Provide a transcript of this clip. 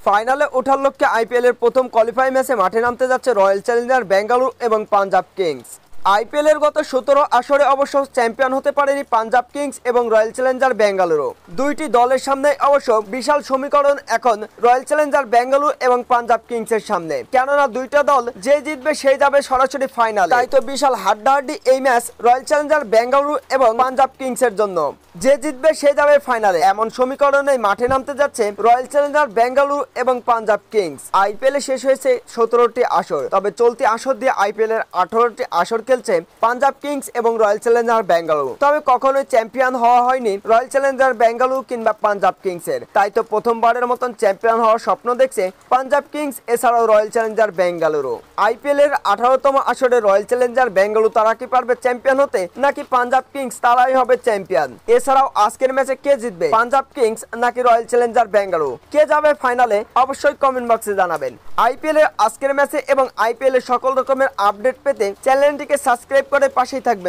ফাইনালে ওঠার লক্ষ্যে আইপিএল এর প্রথম কোয়ালিফাই ম্যাচে মাঠে নামতে যাচ্ছে রয়্যাল চ্যালেঞ্জার্স বেঙ্গালুরু এবং পাঞ্জাব কিংস। আইপিএল এর গত 17 আসরে অবশ্য চ্যাম্পিয়ন হতে পারেনি পাঞ্জাব কিংস এবং রয়্যাল চ্যালেঞ্জার্স বেঙ্গালুরু। দুইটি দলের সামনে অবশ্য বিশাল সমীকরণ এখন রয়্যাল চ্যালেঞ্জার্স বেঙ্গালুরু এবং পাঞ্জাব কিংসের সামনে, কেননা দুইটা দল যে জিতবে সেই যাবে সরাসরি ফাইনালে। তাই তো বিশাল হাড্ডাহাড্ডি এই ম্যাচ রয়্যাল চ্যালেঞ্জার্স বেঙ্গালুরু এবং পাঞ্জাব কিংসের জন্য। যে জিতবে সে যাবে ফাইনালে, এমন সমীকরণে মাঠে নামতে যাচ্ছে রয়্যাল চ্যালেঞ্জার্স বেঙ্গালুরু এবং পাঞ্জাব কিংস। আইপিএল এ শেষ হয়েছে 17টি আসর, তবে চলতি আসর দিয়ে আইপিএল এর 18টি আসর খেলছে পাঞ্জাব কিংস এবং রয়্যাল চ্যালেঞ্জার্স বেঙ্গালুরু। তবে কখনোই চ্যাম্পিয়ন হওয়া হয়নি রয়্যাল চ্যালেঞ্জার্স বেঙ্গালুরু কিংবা পাঞ্জাব কিংসের। তাই তো প্রথমবারের মতন চ্যাম্পিয়ন হওয়ার স্বপ্ন দেখছে পাঞ্জাব কিংস এছাড়াও রয়্যাল চ্যালেঞ্জার্স বেঙ্গালুরু। আইপিএল এর 18তম আসরে রয়্যাল চ্যালেঞ্জার্স বেঙ্গালুরু তারা কি পারবে চ্যাম্পিয়ন হতে, নাকি পাঞ্জাব কিংস তারাই হবে চ্যাম্পিয়ন? এছাড়াও আজকের ম্যাচে কে জিতবে, পাঞ্জাব কিংস নাকি রয়্যাল চ্যালেঞ্জার্স বেঙ্গালুরু? কে যাবে ফাইনালে অবশ্যই কমেন্ট বক্সে জানাবেন। আইপিএল এর আজকের ম্যাচে এবং আইপিএল এর সকল রকমের আপডেট পেতে চ্যানেলটিকে সাবস্ক্রাইব করে পাশেই থাকবেন।